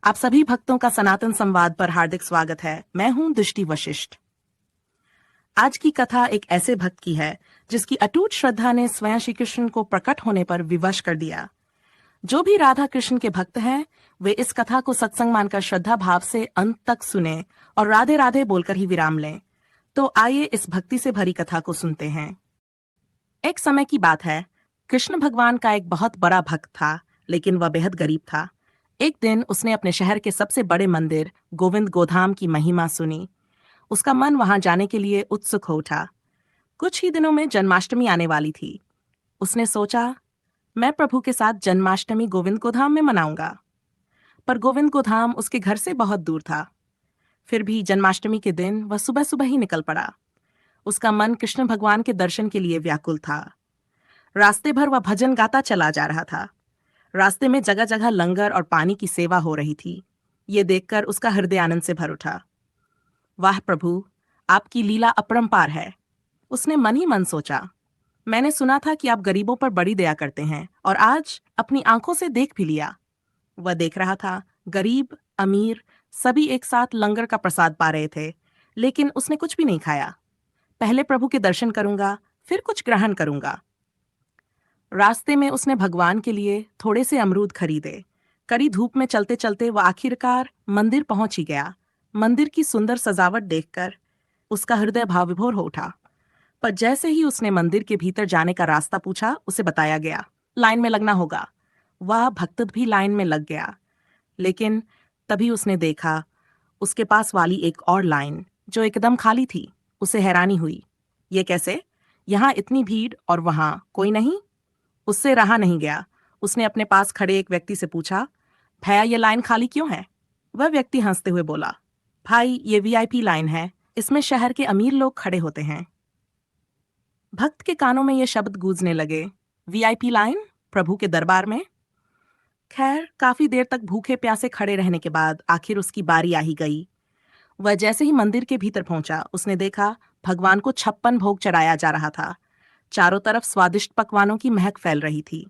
आप सभी भक्तों का सनातन संवाद पर हार्दिक स्वागत है। मैं हूं दृष्टि वशिष्ठ। आज की कथा एक ऐसे भक्त की है जिसकी अटूट श्रद्धा ने स्वयं श्री कृष्ण को प्रकट होने पर विवश कर दिया। जो भी राधा कृष्ण के भक्त हैं, वे इस कथा को सत्संग मानकर श्रद्धा भाव से अंत तक सुने और राधे राधे बोलकर ही विराम लें। तो आइए इस भक्ति से भरी कथा को सुनते हैं। एक समय की बात है, कृष्ण भगवान का एक बहुत बड़ा भक्त था, लेकिन वह बेहद गरीब था। एक दिन उसने अपने शहर के सबसे बड़े मंदिर गोविंद गोधाम की महिमा सुनी। उसका मन वहां जाने के लिए उत्सुक हो उठा। कुछ ही दिनों में जन्माष्टमी आने वाली थी। उसने सोचा, मैं प्रभु के साथ जन्माष्टमी गोविंद गोधाम में मनाऊंगा। पर गोविंद गोधाम उसके घर से बहुत दूर था। फिर भी जन्माष्टमी के दिन वह सुबह सुबह ही निकल पड़ा। उसका मन कृष्ण भगवान के दर्शन के लिए व्याकुल था। रास्ते भर वह भजन गाता चला जा रहा था। रास्ते में जगह जगह लंगर और पानी की सेवा हो रही थी। ये देखकर उसका हृदय आनंद से भर उठा। वाह प्रभु, आपकी लीला अपरंपार है। उसने मन ही मन सोचा, मैंने सुना था कि आप गरीबों पर बड़ी दया करते हैं और आज अपनी आंखों से देख भी लिया। वह देख रहा था, गरीब अमीर सभी एक साथ लंगर का प्रसाद पा रहे थे, लेकिन उसने कुछ भी नहीं खाया। पहले प्रभु के दर्शन करूंगा, फिर कुछ ग्रहण करूंगा। रास्ते में उसने भगवान के लिए थोड़े से अमरूद खरीदे। कड़ी धूप में चलते चलते वह आखिरकार मंदिर पहुंच ही गया। मंदिर की सुंदर सजावट देखकर उसका हृदय भावविभोर हो उठा। पर जैसे ही उसने मंदिर के भीतर जाने का रास्ता पूछा, उसे बताया गया, लाइन में लगना होगा। वह भक्त भी लाइन में लग गया, लेकिन तभी उसने देखा उसके पास वाली एक और लाइन जो एकदम खाली थी। उसे हैरानी हुई, ये कैसे? यहाँ इतनी भीड़ और वहां कोई नहीं। उससे रहा नहीं गया। उसने अपने पास खड़े एक व्यक्ति से पूछा, भैया ये लाइन खाली क्यों है? वह व्यक्ति हंसते हुए बोला, भाई ये वीआईपी लाइन है, इसमें शहर के अमीर लोग खड़े होते हैं। भक्त के कानों में ये शब्द गूंजने लगे, वीआईपी लाइन प्रभु के दरबार में। खैर, काफी देर तक भूखे प्यासे खड़े रहने के बाद आखिर उसकी बारी आ ही गई। वह जैसे ही मंदिर के भीतर पहुंचा, उसने देखा भगवान को 56 भोग चढ़ाया जा रहा था। चारों तरफ स्वादिष्ट पकवानों की महक फैल रही थी,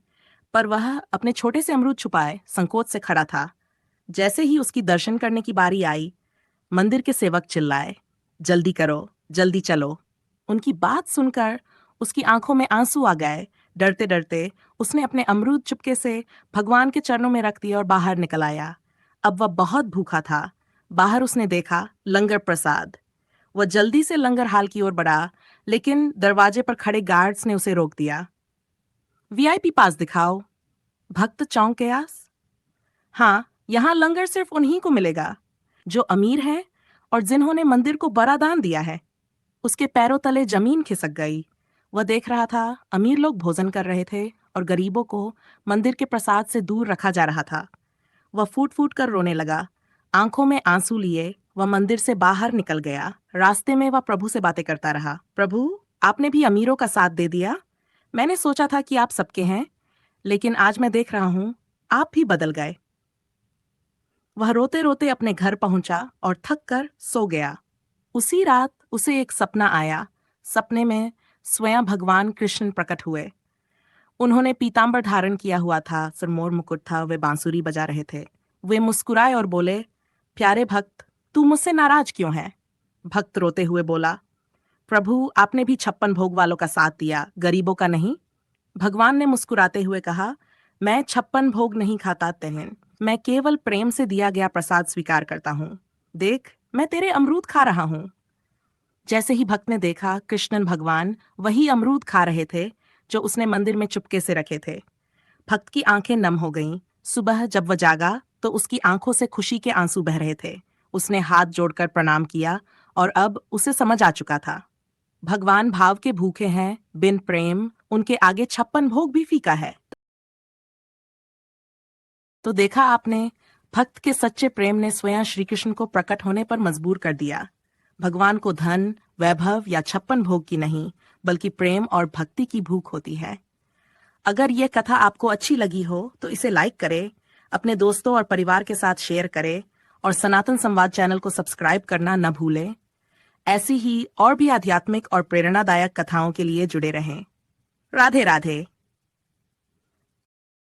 पर वह अपने छोटे से अमरूद छुपाए संकोच से खड़ा था। जैसे ही उसकी दर्शन करने की बारी आई, मंदिर के सेवक चिल्लाए, जल्दी करो, जल्दी चलो। उनकी बात सुनकर उसकी आंखों में आंसू आ गए। डरते डरते उसने अपने अमरूद चुपके से भगवान के चरणों में रख दिया और बाहर निकल आया। अब वह बहुत भूखा था। बाहर उसने देखा लंगर प्रसाद। वह जल्दी से लंगर हाल की ओर बढ़ा, लेकिन दरवाजे पर खड़े गार्ड्स ने उसे रोक दिया। वीआईपी पास दिखाओ। भक्त चौंक गया। हाँ, यहाँ लंगर सिर्फ उन्हीं को मिलेगा जो अमीर हैं और जिन्होंने मंदिर को बड़ा दान दिया है। उसके पैरों तले जमीन खिसक गई। वह देख रहा था, अमीर लोग भोजन कर रहे थे और गरीबों को मंदिर के प्रसाद से दूर रखा जा रहा था। वह फूट फूट कर रोने लगा। आंखों में आंसू लिए वह मंदिर से बाहर निकल गया। रास्ते में वह प्रभु से बातें करता रहा, प्रभु आपने भी अमीरों का साथ दे दिया। मैंने सोचा था कि आप सबके हैं, लेकिन आज मैं देख रहा हूं आप भी बदल गए। वह रोते रोते अपने घर पहुंचा और थक कर सो गया। उसी रात उसे एक सपना आया। सपने में स्वयं भगवान कृष्ण प्रकट हुए। उन्होंने पीतांबर धारण किया हुआ था, सिरमौर मुकुट था, वे बांसुरी बजा रहे थे। वे मुस्कुराए और बोले, प्यारे भक्त, तू मुझसे नाराज क्यों है? भक्त रोते हुए बोला, प्रभु आपने भी 56 भोग वालों का साथ दिया, गरीबों का नहीं। भगवान ने मुस्कुराते हुए कहा, मैं 56 भोग नहीं खाता तेहन, मैं केवल प्रेम से दिया गया प्रसाद स्वीकार करता हूँ। देख, मैं तेरे अमरूद खा रहा हूँ। जैसे ही भक्त ने देखा, कृष्णन भगवान वही अमरूद खा रहे थे जो उसने मंदिर में चुपके से रखे थे। भक्त की आंखें नम हो गईं। सुबह जब वह जागा तो उसकी आंखों से खुशी के आंसू बह रहे थे। उसने हाथ जोड़कर प्रणाम किया और अब उसे समझ आ चुका था, भगवान भाव के भूखे हैं, बिन प्रेम उनके आगे 56 भोग भी फीका है। तो देखा आपने, भक्त के सच्चे प्रेम ने स्वयं श्री कृष्ण को प्रकट होने पर मजबूर कर दिया। भगवान को धन, वैभव या 56 भोग की नहीं, बल्कि प्रेम और भक्ति की भूख होती है। अगर यह कथा आपको अच्छी लगी हो तो इसे लाइक करें, अपने दोस्तों और परिवार के साथ शेयर करें और सनातन संवाद चैनल को सब्सक्राइब करना न भूलें। ऐसी ही और भी आध्यात्मिक और प्रेरणादायक कथाओं के लिए जुड़े रहें। राधे राधे।